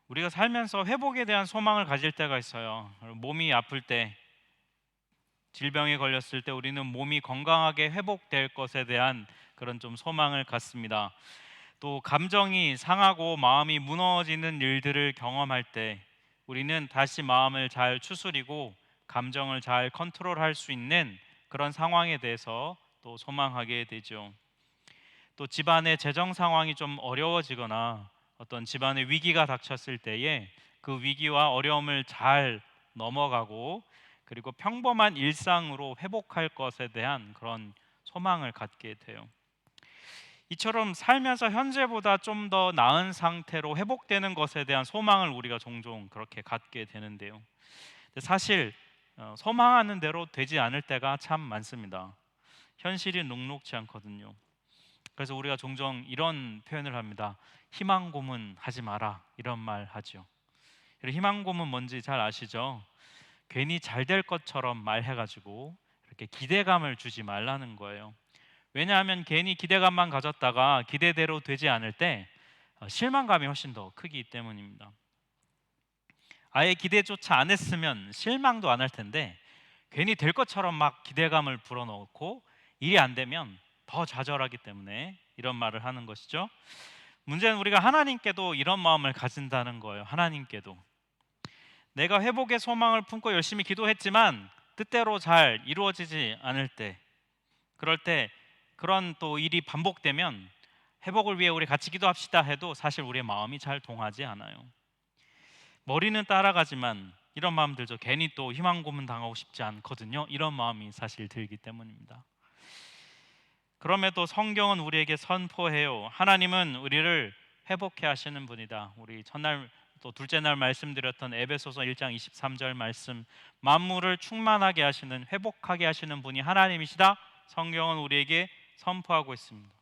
우리가 살면서 회복에 대한 소망을 가질 때가 있어요. 몸이 아플 때, 질병에 걸렸을 때 우리는 몸이 건강하게 회복될 것에 대한 그런 좀 소망을 갖습니다. 또 감정이 상하고 마음이 무너지는 일들을 경험할 때 우리는 다시 마음을 잘 추스리고 감정을 잘 컨트롤할 수 있는 그런 상황에 대해서 또 소망하게 되죠. 또 집안의 재정 상황이 좀 어려워지거나 어떤 집안의 위기가 닥쳤을 때에 그 위기와 어려움을 잘 넘어가고 그리고 평범한 일상으로 회복할 것에 대한 그런 소망을 갖게 돼요. 이처럼 살면서 현재보다 좀 더 나은 상태로 회복되는 것에 대한 소망을 우리가 종종 그렇게 갖게 되는데요. 근데 사실 소망하는 대로 되지 않을 때가 참 많습니다. 현실이 녹록지 않거든요. 그래서 우리가 종종 이런 표현을 합니다. 희망 고문하지 마라, 이런 말 하죠. 희망 고문 뭔지 잘 아시죠? 괜히 잘 될 것처럼 말해가지고 이렇게 기대감을 주지 말라는 거예요. 왜냐하면 괜히 기대감만 가졌다가 기대대로 되지 않을 때 실망감이 훨씬 더 크기 때문입니다. 아예 기대조차 안 했으면 실망도 안 할 텐데 괜히 될 것처럼 막 기대감을 불어넣고 일이 안 되면 더 좌절하기 때문에 이런 말을 하는 것이죠. 문제는 우리가 하나님께도 이런 마음을 가진다는 거예요. 하나님께도 내가 회복의 소망을 품고 열심히 기도했지만 뜻대로 잘 이루어지지 않을 때, 그럴 때 그런 또 일이 반복되면 회복을 위해 우리 같이 기도합시다 해도 사실 우리의 마음이 잘 동하지 않아요. 머리는 따라가지만 이런 마음 들죠. 괜히 또 희망 고문 당하고 싶지 않거든요. 이런 마음이 사실 들기 때문입니다. 그럼에도 성경은 우리에게 선포해요. 하나님은 우리를 회복해 하시는 분이다. 우리 첫날 또 둘째 날 말씀드렸던 에베소서 1장 23절 말씀, 만물을 충만하게 하시는, 회복하게 하시는 분이 하나님이시다. 성경은 우리에게 선포하고 있습니다.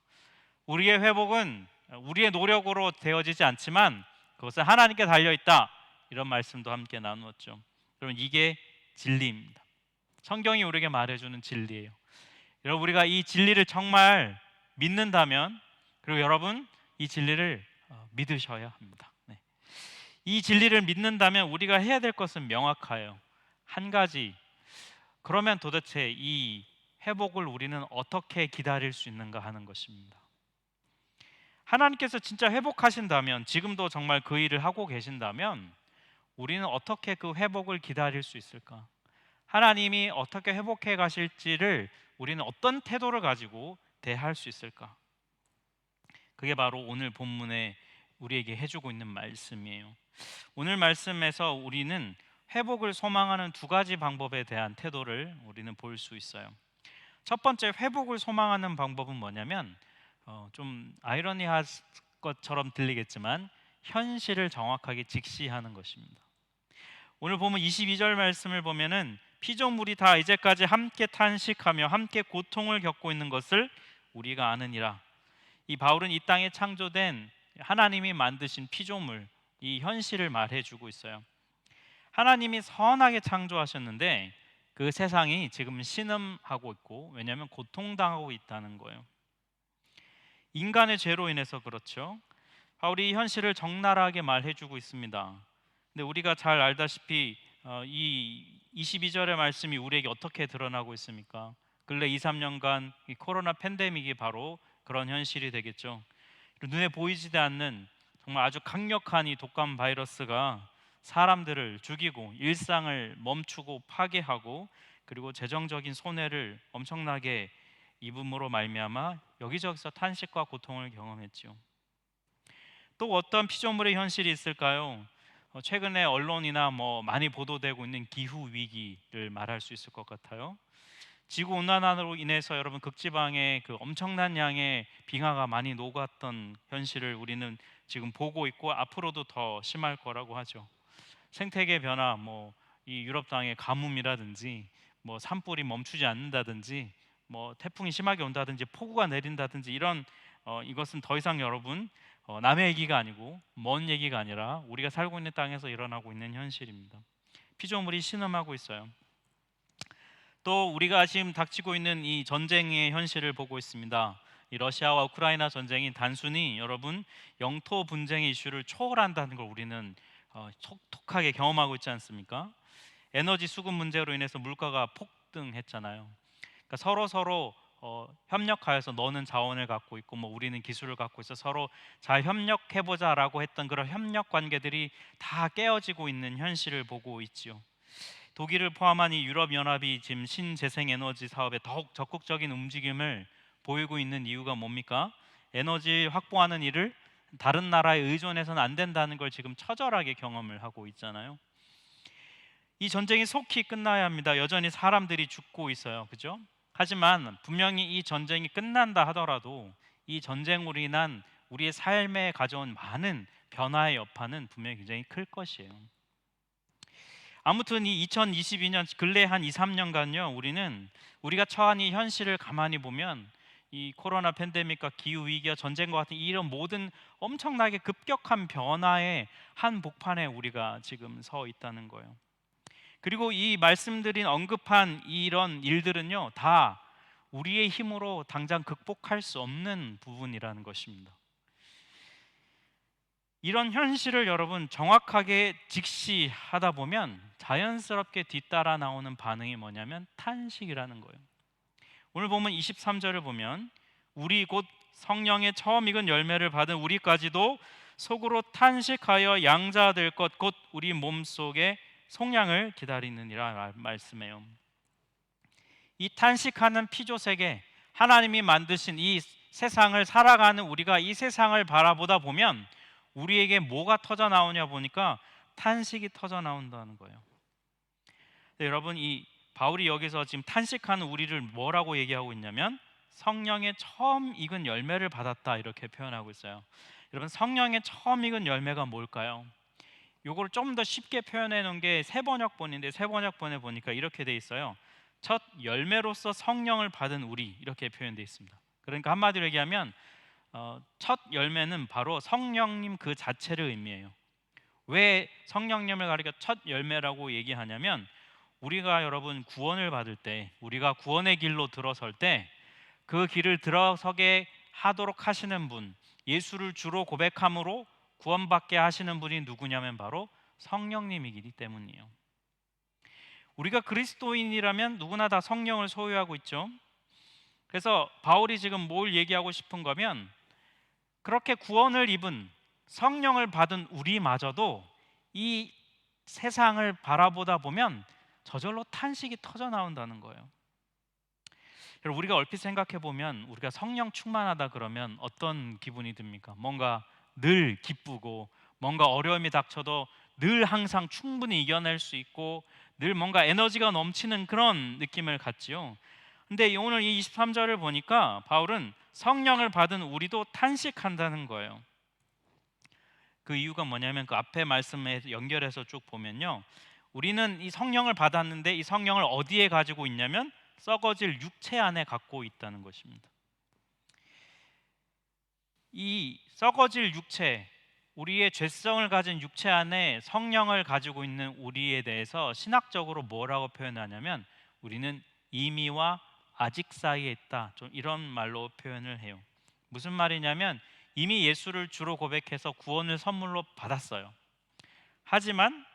우리의 회복은 우리의 노력으로 되어지지 않지만 그것은 하나님께 달려 있다. 이런 말씀도 함께 나누었죠. 여러분, 이게 진리입니다. 성경이 우리에게 말해주는 진리예요. 여러분, 우리가 이 진리를 정말 믿는다면, 그리고 여러분 이 진리를 믿으셔야 합니다. 네. 이 진리를 믿는다면 우리가 해야 될 것은 명확해요. 한 가지. 그러면 도대체 이 회복을 우리는 어떻게 기다릴 수 있는가 하는 것입니다. 하나님께서 진짜 회복하신다면, 지금도 정말 그 일을 하고 계신다면 우리는 어떻게 그 회복을 기다릴 수 있을까? 하나님이 어떻게 회복해 가실지를 우리는 어떤 태도를 가지고 대할 수 있을까? 그게 바로 오늘 본문에 우리에게 해주고 있는 말씀이에요. 오늘 말씀에서 우리는 회복을 소망하는 두 가지 방법에 대한 태도를 우리는 볼 수 있어요. 첫 번째, 회복을 소망하는 방법은 뭐냐면 좀 아이러니할 것처럼 들리겠지만 현실을 정확하게 직시하는 것입니다. 오늘 보면 22절 말씀을 보면은 피조물이 다 이제까지 함께 탄식하며 함께 고통을 겪고 있는 것을 우리가 아느니라. 이 바울은 이 땅에 창조된 하나님이 만드신 피조물, 이 현실을 말해주고 있어요. 하나님이 선하게 창조하셨는데 그 세상이 지금 신음하고 있고, 왜냐하면 고통당하고 있다는 거예요. 인간의 죄로 인해서 그렇죠. 바울이 이 현실을 적나라하게 말해주고 있습니다. 근데 우리가 잘 알다시피 이 22절의 말씀이 우리에게 어떻게 드러나고 있습니까? 근래 2, 3년간 이 코로나 팬데믹이 바로 그런 현실이 되겠죠. 눈에 보이지도 않는 정말 아주 강력한 이 독감 바이러스가 사람들을 죽이고 일상을 멈추고 파괴하고 그리고 재정적인 손해를 엄청나게 입음으로 말미암아 여기저기서 탄식과 고통을 경험했죠. 또 어떤 피조물의 현실이 있을까요? 최근에 언론이나 많이 보도되고 있는 기후 위기를 말할 수 있을 것 같아요. 지구 온난화로 인해서 여러분 극지방에 그 엄청난 양의 빙하가 많이 녹았던 현실을 우리는 지금 보고 있고 앞으로도 더 심할 거라고 하죠. 생태계 변화, 이 유럽 땅의 가뭄이라든지 산불이 멈추지 않는다든지 태풍이 심하게 온다든지 폭우가 내린다든지 이런 이것은 더 이상 여러분 남의 얘기가 아니고 먼 얘기가 아니라 우리가 살고 있는 땅에서 일어나고 있는 현실입니다. 피조물이 신음하고 있어요. 또 우리가 지금 닥치고 있는 이 전쟁의 현실을 보고 있습니다. 이 러시아와 우크라이나 전쟁이 단순히 여러분 영토 분쟁의 이슈를 초월한다는 걸 우리는 톡톡하게 경험하고 있지 않습니까? 에너지 수급 문제로 인해서 물가가 폭등했잖아요. 그러니까 서로 협력하여서 너는 자원을 갖고 있고 뭐 우리는 기술을 갖고 있어 서로 잘 협력해 보자라고 했던 그런 협력 관계들이 다 깨어지고 있는 현실을 보고 있지요. 독일을 포함한 이 유럽 연합이 지금 신재생 에너지 사업에 더욱 적극적인 움직임을 보이고 있는 이유가 뭡니까? 에너지 확보하는 일을 다른 나라에 의존해서는 안 된다는 걸 지금 처절하게 경험을 하고 있잖아요. 이 전쟁이 속히 끝나야 합니다. 여전히 사람들이 죽고 있어요. 그죠? 하지만 분명히 이 전쟁이 끝난다 하더라도 이 전쟁으로 인한 우리의 삶에 가져온 많은 변화의 여파는 분명히 굉장히 클 것이에요. 아무튼 이 2022년 근래 한 2, 3년간요. 우리가 처한 이 현실을 가만히 보면 이 코로나 팬데믹과 기후 위기와 전쟁과 같은 이런 모든 엄청나게 급격한 변화의 한 복판에 우리가 지금 서 있다는 거예요. 그리고 이 말씀드린 언급한 이런 일들은요, 다 우리의 힘으로 당장 극복할 수 없는 부분이라는 것입니다. 이런 현실을 여러분 정확하게 직시하다 보면 자연스럽게 뒤따라 나오는 반응이 뭐냐면 탄식이라는 거예요. 오늘 보면 23절을 보면 우리 곧 성령의 처음 익은 열매를 받은 우리까지도 속으로 탄식하여 양자 될 것 곧 우리 몸속에 속량을 기다리느니라 말씀해요. 이 탄식하는 피조세계, 하나님이 만드신 이 세상을 살아가는 우리가 이 세상을 바라보다 보면 우리에게 뭐가 터져 나오냐 보니까 탄식이 터져 나온다는 거예요. 네, 여러분 이 바울이 여기서 지금 탄식하는 우리를 뭐라고 얘기하고 있냐면 성령의 처음 익은 열매를 받았다 이렇게 표현하고 있어요. 여러분 성령의 처음 익은 열매가 뭘까요? 요걸 좀 더 쉽게 표현해 놓은 게 세번역본인데 세번역본에 보니까 이렇게 돼 있어요. 첫 열매로서 성령을 받은 우리 이렇게 표현되어 있습니다. 그러니까 한마디로 얘기하면 첫 열매는 바로 성령님 그 자체를 의미해요. 왜 성령님을 가리켜 첫 열매라고 얘기하냐면 우리가 여러분 구원을 받을 때 우리가 구원의 길로 들어설 때 그 길을 들어서게 하도록 하시는 분 예수를 주로 고백함으로 구원받게 하시는 분이 누구냐면 바로 성령님이기 때문이에요. 우리가 그리스도인이라면 누구나 다 성령을 소유하고 있죠. 그래서 바울이 지금 뭘 얘기하고 싶은 거면 그렇게 구원을 입은 성령을 받은 우리마저도 이 세상을 바라보다 보면 저절로 탄식이 터져 나온다는 거예요. 여러분 우리가 얼핏 생각해 보면 우리가 성령 충만하다 그러면 어떤 기분이 듭니까? 뭔가 늘 기쁘고 뭔가 어려움이 닥쳐도 늘 항상 충분히 이겨낼 수 있고 늘 뭔가 에너지가 넘치는 그런 느낌을 갖지요. 근데 오늘 이 23절을 보니까 바울은 성령을 받은 우리도 탄식한다는 거예요. 그 이유가 뭐냐면 그 앞에 말씀에 연결해서 쭉 보면요. 우리는 이 성령을 받았는데 이 성령을 어디에 가지고 있냐면 썩어질 육체 안에 갖고 있다는 것입니다. 이 썩어질 육체, 우리의 죄성을 가진 육체 안에 성령을 가지고 있는 우리에 대해서 신학적으로 뭐라고 표현하냐면 우리는 이미와 아직 사이에 있다. 좀 이런 말로 표현을 해요. 무슨 말이냐면 이미 예수를 주로 고백해서 구원을 선물로 받았어요. 하지만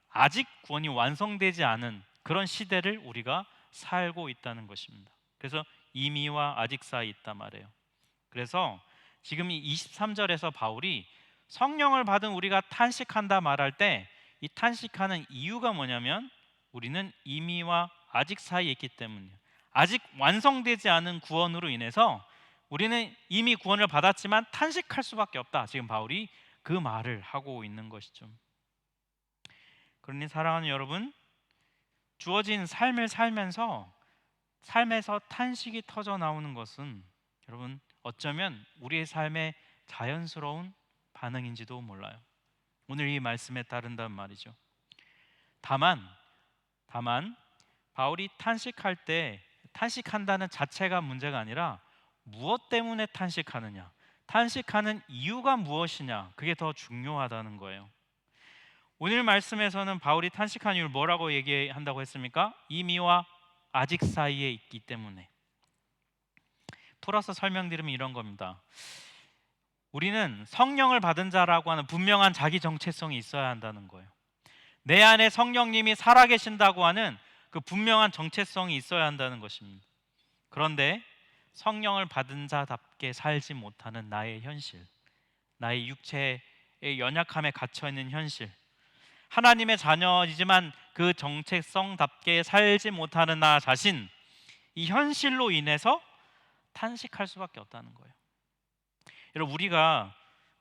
아직 구원이 완성되지 않은 그런 시대를 우리가 살고 있다는 것입니다. 그래서 이미와 아직 사이 있다 말해요. 그래서 지금 이 23절에서 바울이 성령을 받은 우리가 탄식한다 말할 때 이 탄식하는 이유가 뭐냐면 우리는 이미와 아직 사이에 있기 때문이에요. 아직 완성되지 않은 구원으로 인해서 우리는 이미 구원을 받았지만 탄식할 수밖에 없다. 지금 바울이 그 말을 하고 있는 것이죠. 그러니 사랑하는 여러분, 주어진 삶을 살면서 삶에서 탄식이 터져 나오는 것은 여러분 어쩌면 우리의 삶의 자연스러운 반응인지도 몰라요. 오늘 이 말씀에 따른단 말이죠. 다만 바울이 탄식할 때 탄식한다는 자체가 문제가 아니라 무엇 때문에 탄식하느냐, 탄식하는 이유가 무엇이냐, 그게 더 중요하다는 거예요. 오늘 말씀에서는 바울이 탄식한 이유를 뭐라고 얘기한다고 했습니까? 이미와 아직 사이에 있기 때문에. 풀어서 설명드리면 이런 겁니다. 우리는 성령을 받은 자라고 하는 분명한 자기 정체성이 있어야 한다는 거예요. 내 안에 성령님이 살아계신다고 하는 그 분명한 정체성이 있어야 한다는 것입니다. 그런데 성령을 받은 자답게 살지 못하는 나의 현실, 나의 육체의 연약함에 갇혀 있는 현실, 하나님의 자녀이지만 그 정체성답게 살지 못하는 나 자신, 이 현실로 인해서 탄식할 수밖에 없다는 거예요. 여러분, 우리가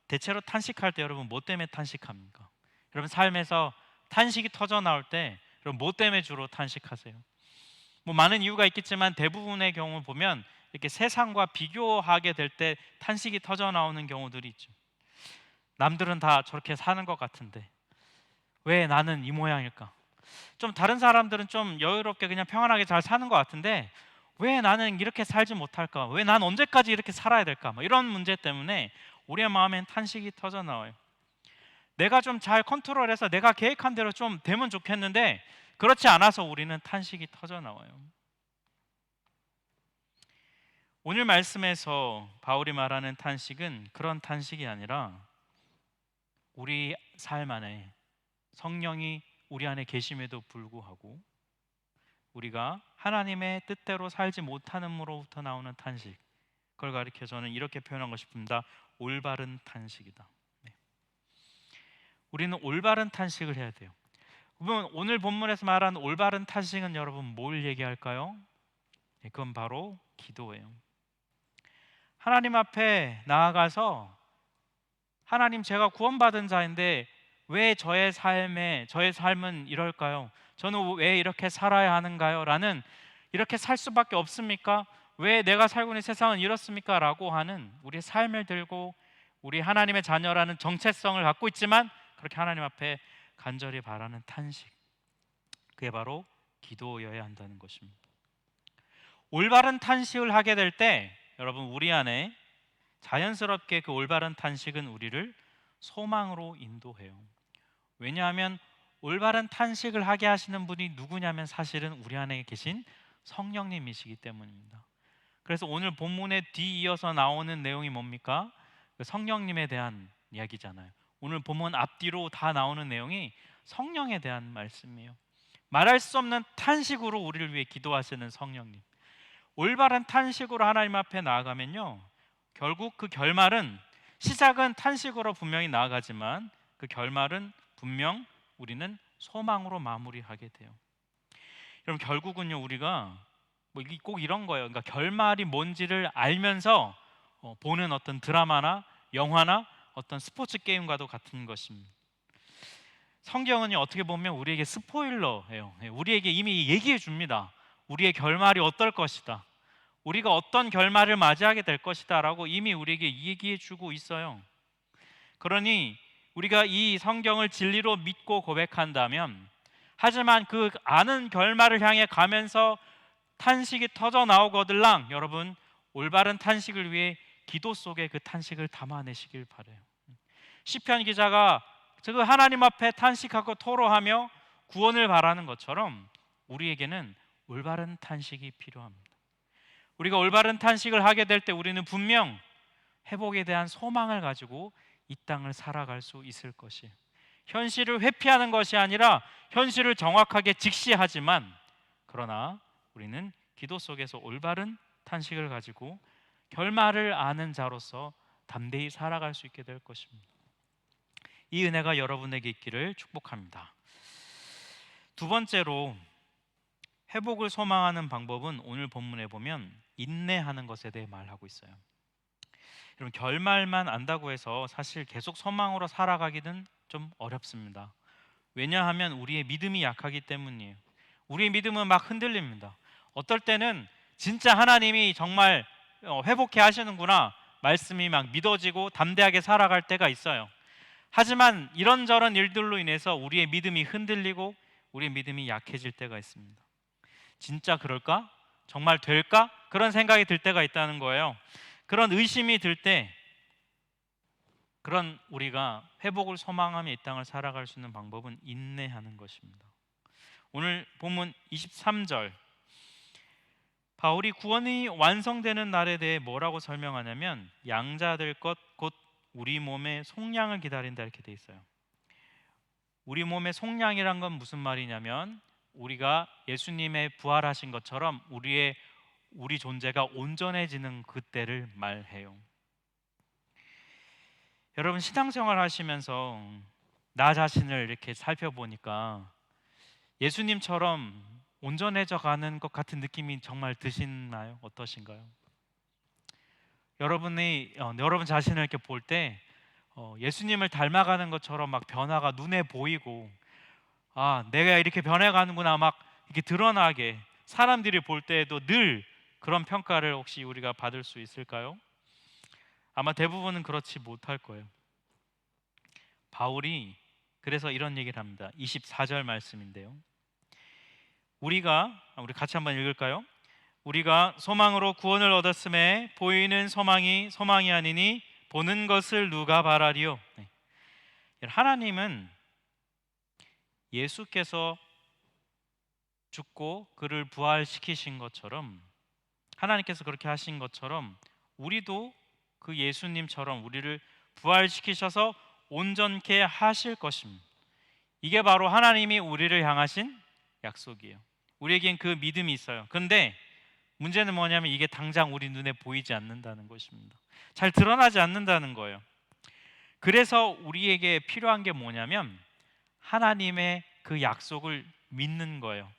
대체로 탄식할 때 여러분 뭐 때문에 탄식합니까? 여러분 삶에서 탄식이 터져 나올 때 여러분 뭐 때문에 주로 탄식하세요? 뭐 많은 이유가 있겠지만 대부분의 경우 보면 이렇게 세상과 비교하게 될 때 탄식이 터져 나오는 경우들이 있죠. 남들은 다 저렇게 사는 것 같은데 왜 나는 이 모양일까? 좀 다른 사람들은 좀 여유롭게 그냥 평안하게 잘 사는 것 같은데 왜 나는 이렇게 살지 못할까? 왜 난 언제까지 이렇게 살아야 될까? 뭐 이런 문제 때문에 우리의 마음엔 탄식이 터져 나와요. 내가 좀 잘 컨트롤해서 내가 계획한 대로 좀 되면 좋겠는데 그렇지 않아서 우리는 탄식이 터져 나와요. 오늘 말씀에서 바울이 말하는 탄식은 그런 탄식이 아니라 우리 삶 안에 성령이 우리 안에 계심에도 불구하고 우리가 하나님의 뜻대로 살지 못하는으로부터 나오는 탄식, 그걸 가리켜 저는 이렇게 표현하고 싶습니다. 올바른 탄식이다. 네. 우리는 올바른 탄식을 해야 돼요. 그러면 오늘 본문에서 말하는 올바른 탄식은 여러분 뭘 얘기할까요? 네, 그건 바로 기도예요. 하나님 앞에 나아가서 하나님, 제가 구원받은 자인데 왜 저의 삶은 이럴까요? 저는 왜 이렇게 살아야 하는가요? 라는, 이렇게 살 수밖에 없습니까? 왜 내가 살고 있는 세상은 이렇습니까? 라고 하는 우리의 삶을 들고 우리 하나님의 자녀라는 정체성을 갖고 있지만 그렇게 하나님 앞에 간절히 바라는 탄식, 그게 바로 기도여야 한다는 것입니다. 올바른 탄식을 하게 될 때 여러분 우리 안에 자연스럽게 그 올바른 탄식은 우리를 소망으로 인도해요. 왜냐하면 올바른 탄식을 하게 하시는 분이 누구냐면 사실은 우리 안에 계신 성령님이시기 때문입니다. 그래서 오늘 본문에 뒤이어서 나오는 내용이 뭡니까? 그 성령님에 대한 이야기잖아요. 오늘 본문 앞뒤로 다 나오는 내용이 성령에 대한 말씀이에요. 말할 수 없는 탄식으로 우리를 위해 기도하시는 성령님, 올바른 탄식으로 하나님 앞에 나아가면요, 결국 그 결말은, 시작은 탄식으로 분명히 나아가지만 그 결말은 분명 우리는 소망으로 마무리하게 돼요. 여러분, 결국은요 우리가 꼭 이런 거예요. 그러니까 결말이 뭔지를 알면서 보는 어떤 드라마나 영화나 어떤 스포츠 게임과도 같은 것입니다. 성경은요 어떻게 보면 우리에게 스포일러예요. 우리에게 이미 얘기해 줍니다. 우리의 결말이 어떨 것이다, 우리가 어떤 결말을 맞이하게 될 것이다 라고 이미 우리에게 얘기해 주고 있어요. 그러니 우리가 이 성경을 진리로 믿고 고백한다면, 하지만 그 아는 결말을 향해 가면서 탄식이 터져 나오거들랑 여러분 올바른 탄식을 위해 기도 속에 그 탄식을 담아내시길 바라요. 시편 기자가 그 하나님 앞에 탄식하고 토로하며 구원을 바라는 것처럼 우리에게는 올바른 탄식이 필요합니다. 우리가 올바른 탄식을 하게 될 때 우리는 분명 회복에 대한 소망을 가지고 이 땅을 살아갈 수 있을 것이에요. 현실을 회피하는 것이 아니라 현실을 정확하게 직시하지만, 그러나 우리는 기도 속에서 올바른 탄식을 가지고 결말을 아는 자로서 담대히 살아갈 수 있게 될 것입니다. 이 은혜가 여러분에게 있기를 축복합니다. 두 번째로 회복을 소망하는 방법은 오늘 본문에 보면 인내하는 것에 대해 말하고 있어요. 여러분, 결말만 안다고 해서 사실 계속 소망으로 살아가기는 좀 어렵습니다. 왜냐하면 우리의 믿음이 약하기 때문이에요. 우리의 믿음은 막 흔들립니다. 어떨 때는 진짜 하나님이 정말 회복해 하시는구나, 말씀이 막 믿어지고 담대하게 살아갈 때가 있어요. 하지만 이런저런 일들로 인해서 우리의 믿음이 흔들리고 우리의 믿음이 약해질 때가 있습니다. 진짜 그럴까? 정말 될까? 그런 생각이 들 때가 있다는 거예요. 그런 의심이 들 때, 그런 우리가 회복을 소망하며 이 땅을 살아갈 수 있는 방법은 인내하는 것입니다. 오늘 본문 23절, 바울이 구원이 완성되는 날에 대해 뭐라고 설명하냐면, 양자될 것 곧 우리 몸의 속량을 기다린다 이렇게 돼 있어요. 우리 몸의 속량이란 건 무슨 말이냐면 우리가 예수님의 부활하신 것처럼 우리 존재가 온전해지는 그때를 말해요. 여러분 신앙생활 하시면서 나 자신을 이렇게 살펴보니까 예수님처럼 온전해져 가는 것 같은 느낌이 정말 드시나요? 어떠신가요? 여러분 자신을 이렇게 볼 때 예수님을 닮아가는 것처럼 막 변화가 눈에 보이고 내가 이렇게 변해가는구나 막 이렇게 드러나게 사람들이 볼 때에도 늘 그런 평가를 혹시 우리가 받을 수 있을까요? 아마 대부분은 그렇지 못할 거예요. 바울이 그래서 이런 얘기를 합니다. 24절 말씀인데요. 우리 같이 한번 읽을까요? 우리가 소망으로 구원을 얻었음에 보이는 소망이 아니니 보는 것을 누가 바라리요? 네. 하나님은 예수께서 죽고 그를 부활시키신 것처럼 하나님께서 그렇게 하신 것처럼 우리도 그 예수님처럼 우리를 부활시키셔서 온전케 하실 것입니다. 이게 바로 하나님이 우리를 향하신 약속이에요. 우리에겐 그 믿음이 있어요. 근데 문제는 뭐냐면 이게 당장 우리 눈에 보이지 않는다는 것입니다. 잘 드러나지 않는다는 거예요. 그래서 우리에게 필요한 게 뭐냐면 하나님의 그 약속을 믿는 거예요.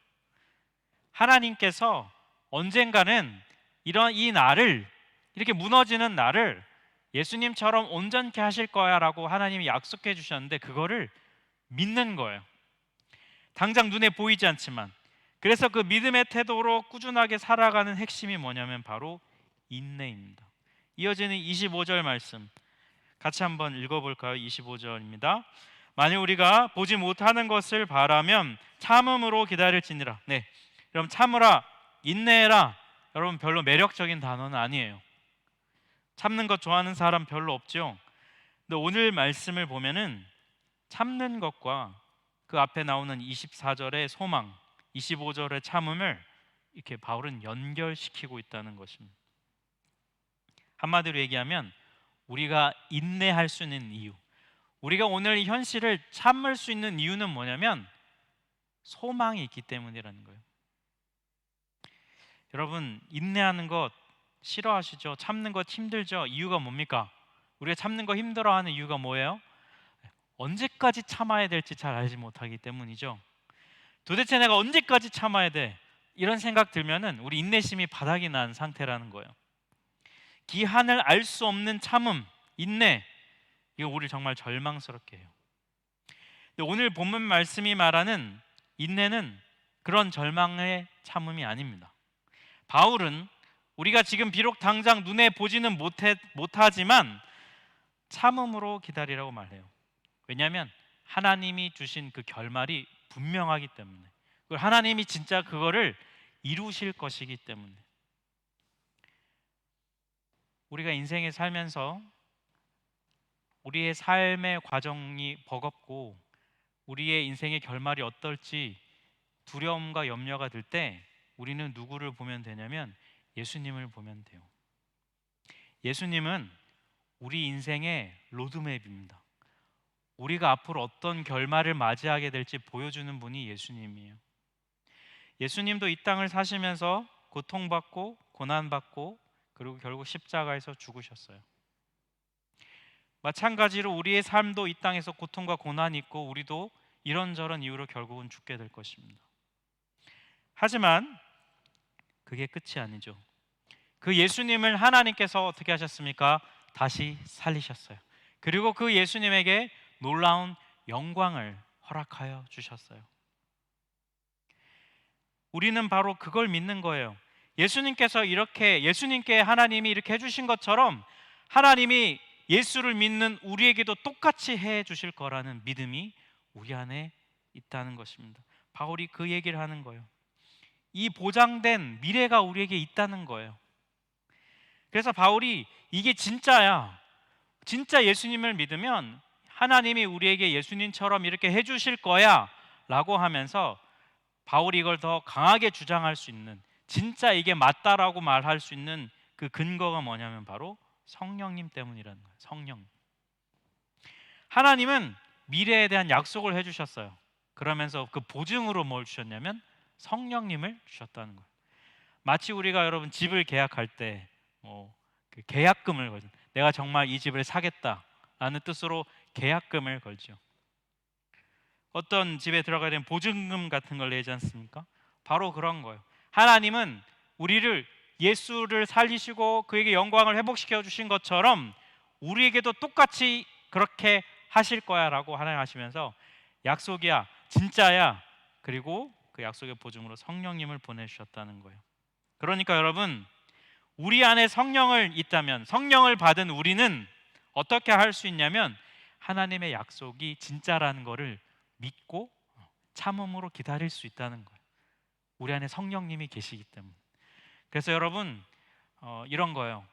하나님께서 언젠가는 이 나를 이렇게 무너지는 나를 예수님처럼 온전케 하실 거야 라고 하나님이 약속해 주셨는데 그거를 믿는 거예요. 당장 눈에 보이지 않지만. 그래서 그 믿음의 태도로 꾸준하게 살아가는 핵심이 뭐냐면 바로 인내입니다. 이어지는 25절 말씀 같이 한번 읽어볼까요? 25절입니다. 만일 우리가 보지 못하는 것을 바라면 참음으로 기다릴지니라. 네, 여러분 참으라, 인내해라. 여러분 별로 매력적인 단어는 아니에요. 참는 것 좋아하는 사람 별로 없죠. 근데 오늘 말씀을 보면은 참는 것과 그 앞에 나오는 24절의 소망, 25절의 참음을 이렇게 바울은 연결시키고 있다는 것입니다. 한마디로 얘기하면 우리가 인내할 수 있는 이유, 우리가 오늘 이 현실을 참을 수 있는 이유는 뭐냐면 소망이 있기 때문이라는 거예요. 여러분 인내하는 것 싫어하시죠? 참는 것 힘들죠? 이유가 뭡니까? 우리가 참는 거 힘들어하는 이유가 뭐예요? 언제까지 참아야 될지 잘 알지 못하기 때문이죠. 도대체 내가 언제까지 참아야 돼? 이런 생각 들면은 우리 인내심이 바닥이 난 상태라는 거예요. 기한을 알 수 없는 참음, 인내, 이거 우리 정말 절망스럽게 해요. 근데 오늘 본문 말씀이 말하는 인내는 그런 절망의 참음이 아닙니다. 바울은 우리가 지금 비록 당장 눈에 보지는 못하지만 참음으로 기다리라고 말해요. 왜냐하면 하나님이 주신 그 결말이 분명하기 때문에, 하나님이 진짜 그거를 이루실 것이기 때문에. 우리가 인생에 살면서 우리의 삶의 과정이 버겁고 우리의 인생의 결말이 어떨지 두려움과 염려가 들 때 우리는 누구를 보면 되냐면 예수님을 보면 돼요. 예수님은 우리 인생의 로드맵입니다. 우리가 앞으로 어떤 결말을 맞이하게 될지 보여주는 분이 예수님이에요. 예수님도 이 땅을 사시면서 고통받고 고난받고 그리고 결국 십자가에서 죽으셨어요. 마찬가지로 우리의 삶도 이 땅에서 고통과 고난이 있고 우리도 이런저런 이유로 결국은 죽게 될 것입니다. 하지만 그게 끝이 아니죠. 그 예수님을 하나님께서 어떻게 하셨습니까? 다시 살리셨어요. 그리고 그 예수님에게 놀라운 영광을 허락하여 주셨어요. 우리는 바로 그걸 믿는 거예요. 예수님께 하나님이 이렇게 해주신 것처럼 하나님이 예수를 믿는 우리에게도 똑같이 해 주실 거라는 믿음이 우리 안에 있다는 것입니다. 바울이 그 얘기를 하는 거예요. 이 보장된 미래가 우리에게 있다는 거예요. 그래서 바울이 이게 진짜야, 진짜 예수님을 믿으면 하나님이 우리에게 예수님처럼 이렇게 해주실 거야 라고 하면서 바울이 이걸 더 강하게 주장할 수 있는, 진짜 이게 맞다라고 말할 수 있는 그 근거가 뭐냐면 바로 성령님 때문이라는 거예요. 성령. 하나님은 미래에 대한 약속을 해주셨어요. 그러면서 그 보증으로 뭘 주셨냐면 성령님을 주셨다는 거예요. 마치 우리가 여러분 집을 계약할 때 그 계약금을 걸죠. 내가 정말 이 집을 사겠다라는 뜻으로 계약금을 걸죠. 어떤 집에 들어가야 되는 보증금 같은 걸 내지 않습니까? 바로 그런 거예요. 하나님은 우리를 예수를 살리시고 그에게 영광을 회복시켜 주신 것처럼 우리에게도 똑같이 그렇게 하실 거야라고 하나님 하시면서 약속이야, 진짜야. 그리고 그 약속의 보증으로 성령님을 보내주셨다는 거예요. 그러니까 여러분, 우리 안에 성령을 있다면, 성령을 받은 우리는 어떻게 할 수 있냐면 하나님의 약속이 진짜라는 것을 믿고 참음으로 기다릴 수 있다는 거예요. 우리 안에 성령님이 계시기 때문에. 그래서 여러분, 이런 거예요.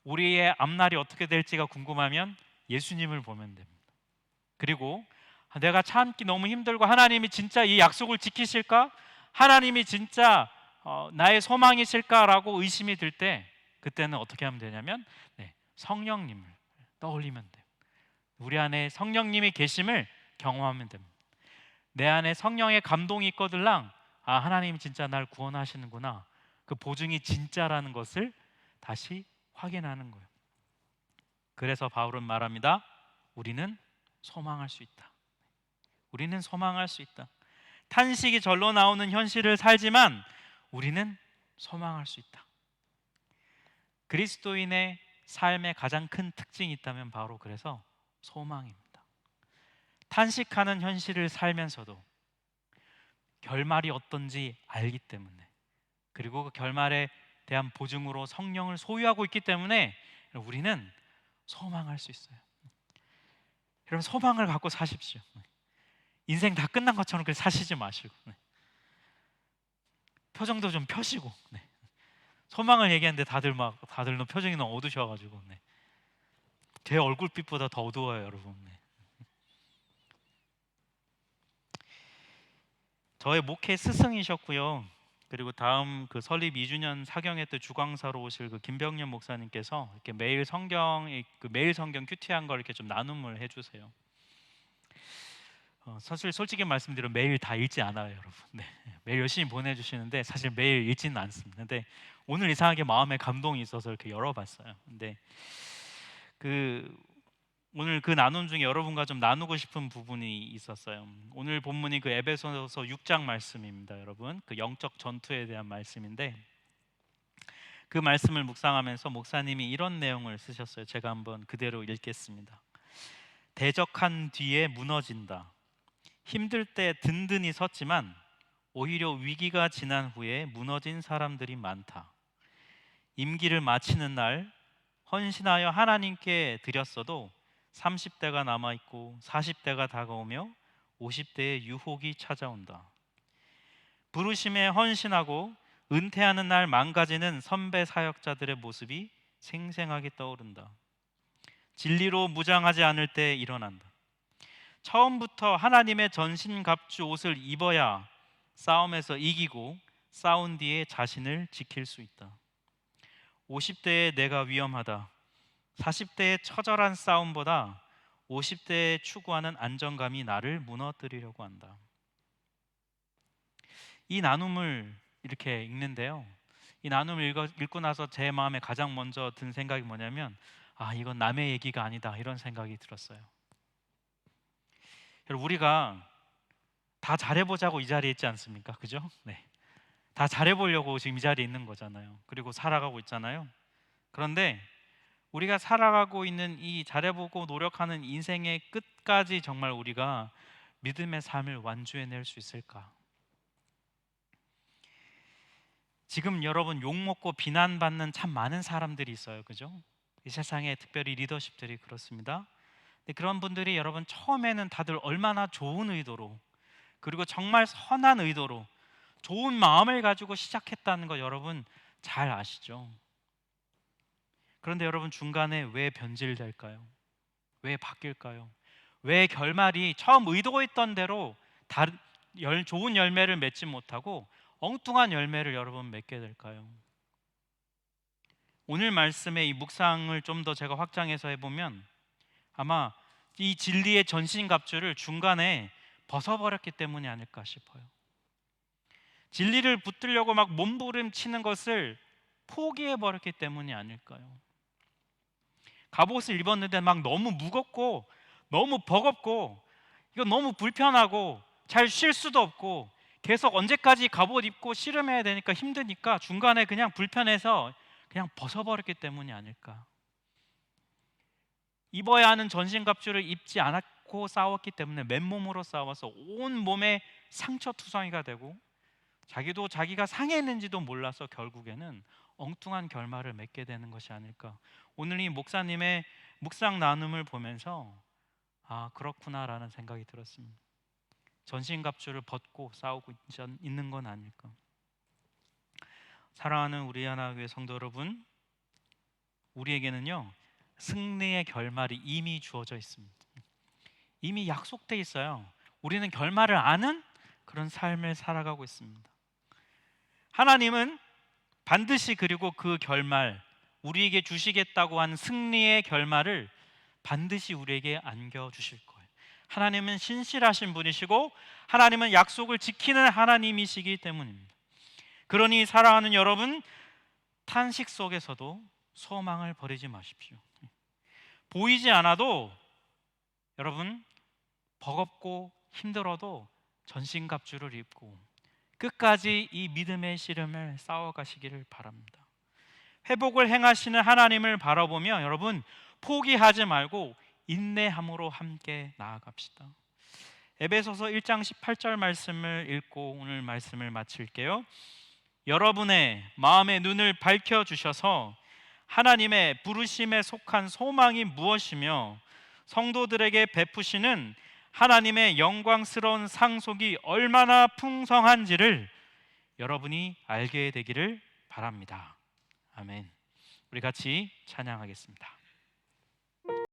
우리의 앞날이 어떻게 될지가 궁금하면 예수님을 보면 됩니다. 그리고 내가 참기 너무 힘들고 하나님이 진짜 이 약속을 지키실까? 하나님이 진짜 나의 소망이실까라고 의심이 들 때, 그때는 어떻게 하면 되냐면 성령님을 떠올리면 돼요. 우리 안에 성령님이 계심을 경험하면 됩니다. 내 안에 성령의 감동이 있거들랑 하나님이 진짜 날 구원하시는구나, 그 보증이 진짜라는 것을 다시 확인하는 거예요. 그래서 바울은 말합니다. 우리는 소망할 수 있다. 우리는 소망할 수 있다. 탄식이 절로 나오는 현실을 살지만 우리는 소망할 수 있다. 그리스도인의 삶의 가장 큰 특징이 있다면 바로 그래서 소망입니다. 탄식하는 현실을 살면서도 결말이 어떤지 알기 때문에, 그리고 그 결말에 대한 보증으로 성령을 소유하고 있기 때문에 우리는 소망할 수 있어요. 여러분, 소망을 갖고 사십시오. 인생 다 끝난 것처럼 그렇게 사시지 마시고 표정도 좀 펴시고. 소망을 얘기하는데 다들 표정이 너무 어두셔가지고 제 얼굴빛보다 더 어두워요, 여러분. 저의 목회 스승이셨고요. 그리고 다음 그 설립 2주년 사경회 때 주광사로 오실 그 김병년 목사님께서 이렇게 매일 성경 큐티한 걸 이렇게 좀 나눔을 해주세요. 사실 솔직히 말씀드리면 매일 다 읽지 않아요, 여러분. 매일 열심히 보내주시는데 사실 매일 읽지는 않습니다. 근데 오늘 이상하게 마음에 감동이 있어서 이렇게 열어봤어요. 근데 오늘 그 나눔 중에 여러분과 좀 나누고 싶은 부분이 있었어요. 오늘 본문이 그 에베소서 6장 말씀입니다, 여러분. 그 영적 전투에 대한 말씀인데, 그 말씀을 묵상하면서 목사님이 이런 내용을 쓰셨어요. 제가 한번 그대로 읽겠습니다. 대적한 뒤에 무너진다. 힘들 때 든든히 섰지만 오히려 위기가 지난 후에 무너진 사람들이 많다. 임기를 마치는 날 헌신하여 하나님께 드렸어도 30대가 남아있고 40대가 다가오며 50대의 유혹이 찾아온다. 부르심에 헌신하고 은퇴하는 날 망가지는 선배 사역자들의 모습이 생생하게 떠오른다. 진리로 무장하지 않을 때 일어난다. 처음부터 하나님의 전신갑주 옷을 입어야 싸움에서 이기고 싸운 뒤에 자신을 지킬 수 있다. 50대에 내가 위험하다. 40대의 처절한 싸움보다 50대에 추구하는 안정감이 나를 무너뜨리려고 한다. 이 나눔을 이렇게 읽는데요, 이 나눔을 읽고 나서 제 마음에 가장 먼저 든 생각이 뭐냐면 이건 남의 얘기가 아니다, 이런 생각이 들었어요. 여러분, 우리가 다 잘해보자고 이 자리에 있지 않습니까? 그죠? 다 잘해보려고 지금 이 자리에 있는 거잖아요. 그리고 살아가고 있잖아요. 그런데 우리가 살아가고 있는 이 잘해보고 노력하는 인생의 끝까지 정말 우리가 믿음의 삶을 완주해낼 수 있을까? 지금 여러분 욕먹고 비난받는 참 많은 사람들이 있어요, 그죠? 이 세상에 특별히 리더십들이 그렇습니다. 근데 그런 분들이 여러분 처음에는 다들 얼마나 좋은 의도로, 그리고 정말 선한 의도로 좋은 마음을 가지고 시작했다는 거 여러분 잘 아시죠? 그런데 여러분 중간에 왜 변질될까요? 왜 바뀔까요? 왜 결말이 처음 의도했던 대로 좋은 열매를 맺지 못하고 엉뚱한 열매를 여러분 맺게 될까요? 오늘 말씀의 이 묵상을 좀 더 제가 확장해서 해보면 아마 이 진리의 전신갑주를 중간에 벗어버렸기 때문이 아닐까 싶어요. 진리를 붙들려고 막 몸부림치는 것을 포기해버렸기 때문이 아닐까요? 갑옷을 입었는데 막 너무 무겁고 너무 버겁고 이거 너무 불편하고 잘 쉴 수도 없고 계속 언제까지 갑옷 입고 씨름해야 되니까 힘드니까 중간에 그냥 불편해서 그냥 벗어버렸기 때문이 아닐까. 입어야 하는 전신갑주를 입지 않았고 싸웠기 때문에 맨몸으로 싸워서 온 몸에 상처투성이가 되고 자기도 자기가 상했는지도 몰라서 결국에는 엉뚱한 결말을 맺게 되는 것이 아닐까. 오늘 이 목사님의 묵상 나눔을 보면서 아, 그렇구나라는 생각이 들었습니다. 전신갑주를 벗고 싸우고 있는 건 아닐까. 사랑하는 우리 하나교회 성도 여러분, 우리에게는요 승리의 결말이 이미 주어져 있습니다. 이미 약속돼 있어요. 우리는 결말을 아는 그런 삶을 살아가고 있습니다. 하나님은 반드시 그리고 그 결말, 우리에게 주시겠다고 한 승리의 결말을 반드시 우리에게 안겨주실 거예요. 하나님은 신실하신 분이시고 하나님은 약속을 지키는 하나님이시기 때문입니다. 그러니 사랑하는 여러분, 탄식 속에서도 소망을 버리지 마십시오. 보이지 않아도 여러분 버겁고 힘들어도 전신갑주를 입고 끝까지 이 믿음의 씨름을 싸워가시기를 바랍니다. 회복을 행하시는 하나님을 바라보며 여러분 포기하지 말고 인내함으로 함께 나아갑시다. 에베소서 1장 18절 말씀을 읽고 오늘 말씀을 마칠게요. 여러분의 마음의 눈을 밝혀주셔서 하나님의 부르심에 속한 소망이 무엇이며 성도들에게 베푸시는 하나님의 영광스러운 상속이 얼마나 풍성한지를 여러분이 알게 되기를 바랍니다. 아멘. 우리 같이 찬양하겠습니다.